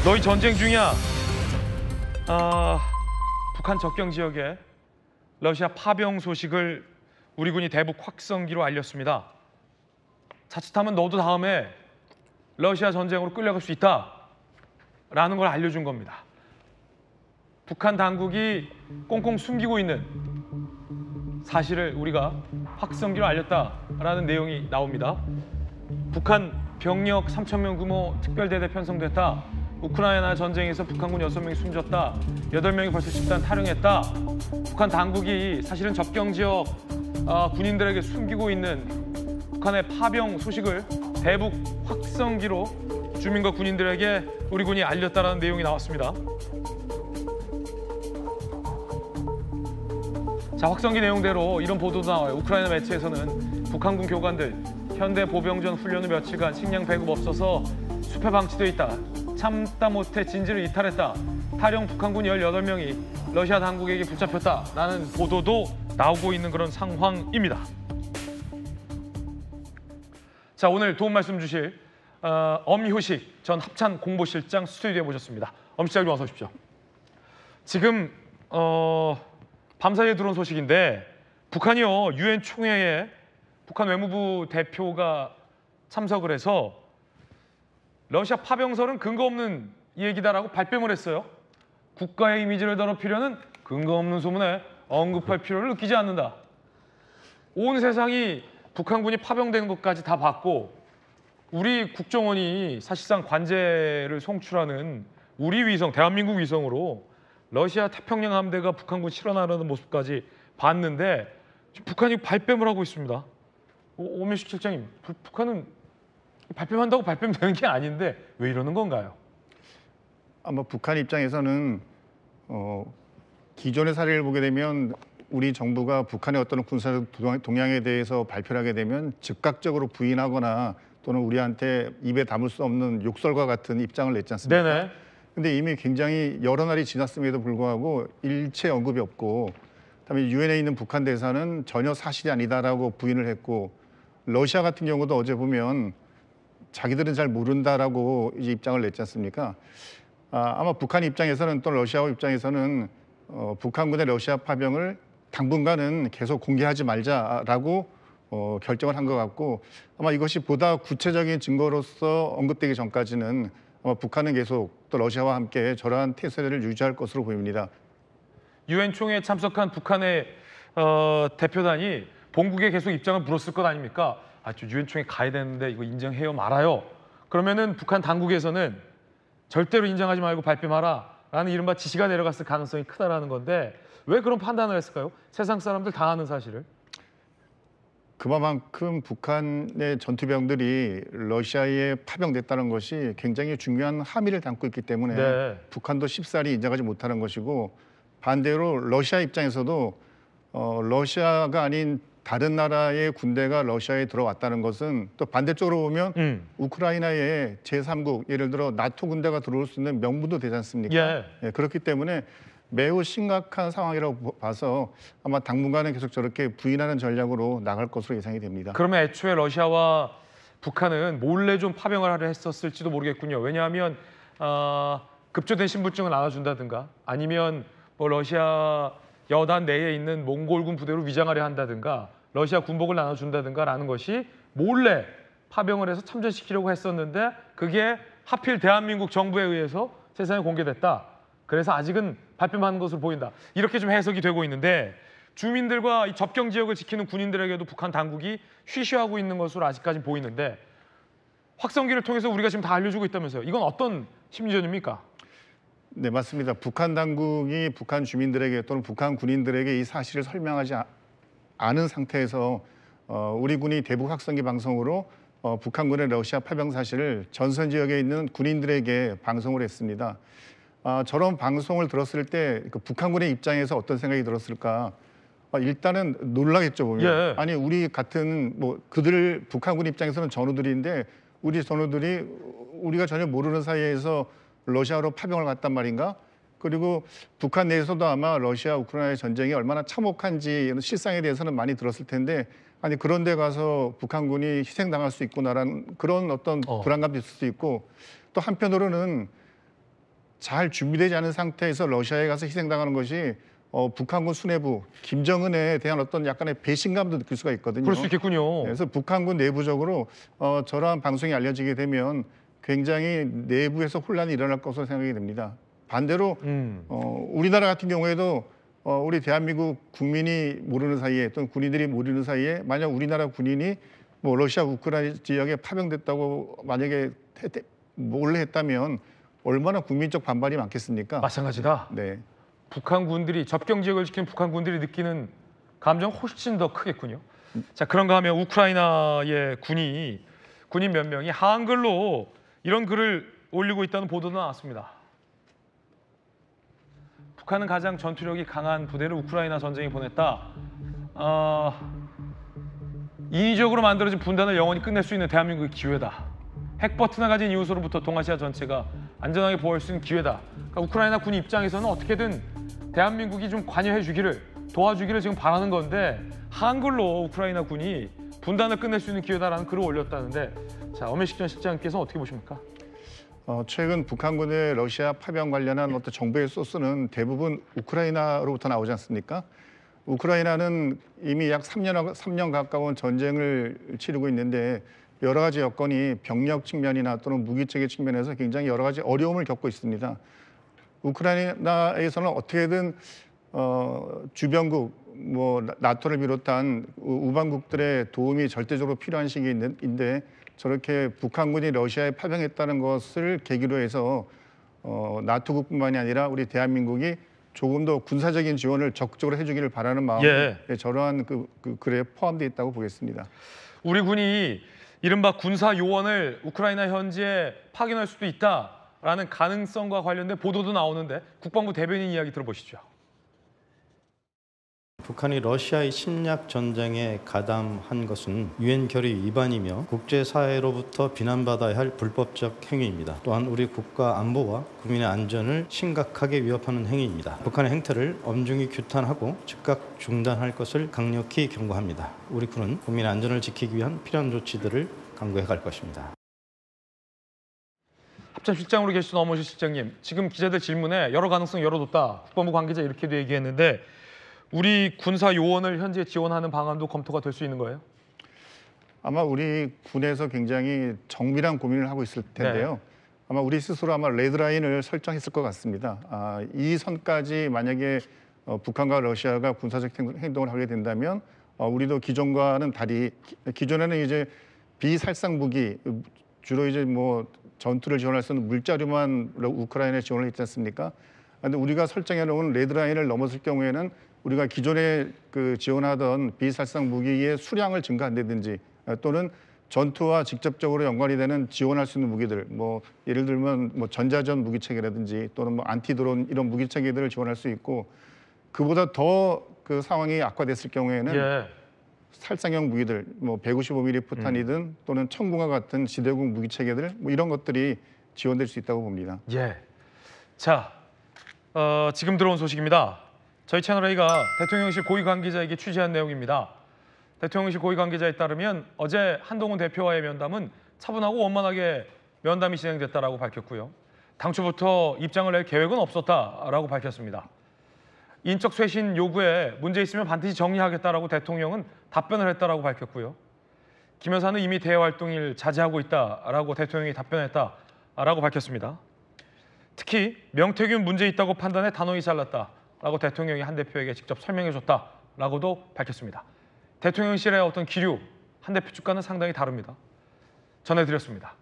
너희 전쟁 중이야. 북한 접경 지역에 러시아 파병 소식을 우리 군이 대북 확성기로 알렸습니다. 자칫하면 너도 다음에 러시아 전쟁으로 끌려갈 수 있다라는 걸 알려준 겁니다. 북한 당국이 꽁꽁 숨기고 있는 사실을 우리가 확성기로 알렸다라는 내용이 나옵니다. 북한 병력 3,000명 규모 특별대대 편성됐다. 우크라이나 전쟁에서 북한군 6명이 숨졌다. 8명이 벌써 집단 탈영했다. 북한 당국이 사실은 접경 지역 군인들에게 숨기고 있는 북한의 파병 소식을 대북 확성기로 주민과 군인들에게 우리 군이 알렸다라는 내용이 나왔습니다. 자, 확성기 내용대로 이런 보도도 나와요. 우크라이나 매체에서는 북한군 교관들 현대 보병전 훈련 후 며칠간 식량 배급 없어서 숲에 방치돼 있다. 참다 못해 진지를 이탈했다. 탈영 북한군 18명이 러시아 당국에게 붙잡혔다라는 보도도 나오고 있는 그런 상황입니다. 자, 오늘 도움 말씀 주실 엄효식 전 합참 공보실장 스튜디오에 모셨습니다. 엄 실장님 어서 오십시오. 지금 밤사이에 들어온 소식인데 북한이요 유엔 총회에 북한 외무부 대표가 참석을 해서 러시아 파병설은 근거 없는 얘기다라고 발뺌을 했어요. 국가의 이미지를 더럽히려는 근거 없는 소문에 언급할 필요를 느끼지 않는다. 온 세상이 북한군이 파병되는 것까지 다 봤고 우리 국정원이 사실상 관제를 송출하는 우리 위성, 대한민국 위성으로 러시아 태평양 함대가 북한군 실어나르는 모습까지 봤는데 북한이 발뺌을 하고 있습니다. 엄효식 실장님, 북한은 발뺌한다고 발뺌되는 게 아닌데 왜 이러는 건가요? 아마 북한 입장에서는 기존의 사례를 보게 되면 우리 정부가 북한의 어떤 군사적 동향에 대해서 발표를 하게 되면 즉각적으로 부인하거나 또는 우리한테 입에 담을 수 없는 욕설과 같은 입장을 냈지 않습니까? 네네. 근데 이미 굉장히 여러 날이 지났음에도 불구하고 일체 언급이 없고 그다음에 유엔에 있는 북한 대사는 전혀 사실이 아니다라고 부인을 했고 러시아 같은 경우도 어제 보면 자기들은 잘 모른다라고 이제 입장을 냈지 않습니까? 아마 북한 입장에서는 또 러시아 입장에서는 북한군의 러시아 파병을 당분간은 계속 공개하지 말자라고 결정을 한 것 같고 아마 이것이 보다 구체적인 증거로서 언급되기 전까지는 아마 북한은 계속 또 러시아와 함께 저러한 태세를 유지할 것으로 보입니다. 유엔 총회에 참석한 북한의 대표단이 본국에 계속 입장을 물었을 것 아닙니까? 유엔 총회 가야 되는데 이거 인정해요 말아요. 그러면은 북한 당국에서는 절대로 인정하지 말고 발뺌하라라는 이른바 지시가 내려갔을 가능성이 크다라는 건데 왜 그런 판단을 했을까요? 세상 사람들 다 아는 사실을. 그만큼 북한의 전투병들이 러시아에 파병됐다는 것이 굉장히 중요한 함의를 담고 있기 때문에 네. 북한도 쉽사리 인정하지 못하는 것이고 반대로 러시아 입장에서도 러시아가 아닌 다른 나라의 군대가 러시아에 들어왔다는 것은 또 반대쪽으로 보면 우크라이나의 제3국 예를 들어 나토 군대가 들어올 수 있는 명분도 되지 않습니까? 예. 그렇기 때문에 매우 심각한 상황이라고 봐서 아마 당분간은 계속 저렇게 부인하는 전략으로 나갈 것으로 예상이 됩니다. 그러면 애초에 러시아와 북한은 몰래 좀 파병을 하려 했었을지도 모르겠군요. 왜냐하면 급조된 신분증을 나눠준다든가 아니면 뭐 러시아 여단 내에 있는 몽골군 부대로 위장하려 한다든가 러시아 군복을 나눠준다든가라는 것이 몰래 파병을 해서 참전시키려고 했었는데 그게 하필 대한민국 정부에 의해서 세상에 공개됐다. 그래서 아직은 발뺌하는 것으로 보인다. 이렇게 좀 해석이 되고 있는데 주민들과 이 접경 지역을 지키는 군인들에게도 북한 당국이 쉬쉬하고 있는 것으로 아직까지 보이는데 확성기를 통해서 우리가 지금 다 알려주고 있다면서요. 이건 어떤 심리전입니까? 네, 맞습니다. 북한 당국이 북한 주민들에게 또는 북한 군인들에게 이 사실을 설명하지 않은 상태에서 우리 군이 대북 확성기 방송으로 북한군의 러시아 파병 사실을 전선 지역에 있는 군인들에게 방송을 했습니다. 저런 방송을 들었을 때 북한군의 입장에서 어떤 생각이 들었을까? 일단은 놀라겠죠 보면. 예. 아니 우리 같은 그들 북한군 입장에서는 전우들인데 우리 전우들이 우리가 전혀 모르는 사이에서 러시아로 파병을 갔단 말인가? 그리고 북한 내에서도 아마 러시아 우크라이나 전쟁이 얼마나 참혹한지 이런 실상에 대해서는 많이 들었을 텐데 아니 그런 데 가서 북한군이 희생당할 수 있구나라는 그런 어떤 불안감도 있을 수 있고 또 한편으로는 잘 준비되지 않은 상태에서 러시아에 가서 희생당하는 것이 북한군 수뇌부 김정은에 대한 어떤 약간의 배신감도 느낄 수가 있거든요. 그럴 수 있겠군요. 그래서 북한군 내부적으로 저러한 방송이 알려지게 되면 굉장히 내부에서 혼란이 일어날 것으로 생각이 됩니다. 반대로 우리나라 같은 경우에도 우리 대한민국 국민이 모르는 사이에 또는 군인들이 모르는 사이에 만약 우리나라 군인이 뭐 러시아 우크라이나 지역에 파병됐다고 만약에 몰래 했다면 얼마나 국민적 반발이 많겠습니까? 마찬가지다. 네. 북한 군들이 접경 지역을 지키는 북한 군들이 느끼는 감정 훨씬 더 크겠군요. 자, 그런가 하면 우크라이나의 군인 몇 명이 한글로 이런 글을 올리고 있다는 보도도 나왔습니다. 북한은 가장 전투력이 강한 부대를 우크라이나 전쟁에 보냈다. 인위적으로 만들어진 분단을 영원히 끝낼 수 있는 대한민국의 기회다. 핵 버튼을 가진 이웃으로부터 동아시아 전체가 안전하게 보호할 수 있는 기회다. 그러니까 우크라이나 군 입장에서는 어떻게든 대한민국이 좀 관여해 주기를, 도와주기를 지금 바라는 건데 한글로 우크라이나 군이 분단을 끝낼 수 있는 기회다라는 글을 올렸다는데, 자, 엄혜식 전 실장님께서 어떻게 보십니까? 최근 북한군의 러시아 파병 관련한 어떤 정보의 소스는 대부분 우크라이나로부터 나오지 않습니까? 우크라이나는 이미 약 3년 가까운 전쟁을 치르고 있는데 여러 가지 여건이 병력 측면이나 또는 무기체계 측면에서 굉장히 여러 가지 어려움을 겪고 있습니다. 우크라이나에서는 어떻게든 주변국, 뭐 나토를 비롯한 우방국들의 도움이 절대적으로 필요한 시기인데 저렇게 북한군이 러시아에 파병했다는 것을 계기로 해서 나토국뿐만이 아니라 우리 대한민국이 조금 더 군사적인 지원을 적극적으로 해주기를 바라는 마음이 저러한 글에 포함되어 있다고 보겠습니다. 우리 군이 이른바 군사 요원을 우크라이나 현지에 파견할 수도 있다라는 가능성과 관련된 보도도 나오는데 국방부 대변인 이야기 들어보시죠. 북한이 러시아의 침략 전쟁에 가담한 것은 유엔 결의 위반이며 국제사회로부터 비난받아야 할 불법적 행위입니다. 또한 우리 국가 안보와 국민의 안전을 심각하게 위협하는 행위입니다. 북한의 행태를 엄중히 규탄하고 즉각 중단할 것을 강력히 경고합니다. 우리 군은 국민의 안전을 지키기 위한 필요한 조치들을 강구해 갈 것입니다. 합참실장으로 계시던 엄호식 실장님, 지금 기자들 질문에 여러 가능성 열어뒀다. 국방부 관계자 이렇게도 얘기했는데 우리 군사 요원을 현지에 지원하는 방안도 검토가 될 수 있는 거예요? 아마 우리 군에서 굉장히 정밀한 고민을 하고 있을 텐데요. 아마 우리 스스로 아마 레드라인을 설정했을 것 같습니다. 이 선까지 만약에 북한과 러시아가 군사적 행동을 하게 된다면 우리도 기존과는 달리, 기존에는 이제 비살상 무기, 주로 이제 뭐 전투를 지원할 수 있는 물자류만 우크라이나에 지원을 했지 않습니까? 그런데 우리가 설정해 놓은 레드라인을 넘었을 경우에는 우리가 기존에 지원하던 비살상 무기의 수량을 증가한다든지 또는 전투와 직접적으로 연관이 되는 지원할 수 있는 무기들, 뭐 예를 들면 뭐 전자전 무기 체계라든지 또는 뭐 안티드론 이런 무기 체계들을 지원할 수 있고, 그보다 더 그 상황이 악화됐을 경우에는 살상형 무기들, 뭐 155mm 포탄이든 또는 천궁과 같은 지대공 무기 체계들, 뭐 이런 것들이 지원될 수 있다고 봅니다. 자, 지금 들어온 소식입니다. 저희 채널A가 대통령실 고위 관계자에게 취재한 내용입니다. 대통령실 고위 관계자에 따르면 어제 한동훈 대표와의 면담은 차분하고 원만하게 면담이 진행됐다라고 밝혔고요. 당초부터 입장을 낼 계획은 없었다라고 밝혔습니다. 인적 쇄신 요구에 문제 있으면 반드시 정리하겠다라고 대통령은 답변을 했다라고 밝혔고요. 김 여사는 이미 대외 활동을 자제하고 있다라고 대통령이 답변했다라고 밝혔습니다. 특히 명태균 문제 있다고 판단해 단호히 잘랐다라고 대통령이 한 대표에게 직접 설명해줬다라고도 밝혔습니다. 대통령실의 어떤 기류, 한 대표 측과는 상당히 다릅니다. 전해드렸습니다.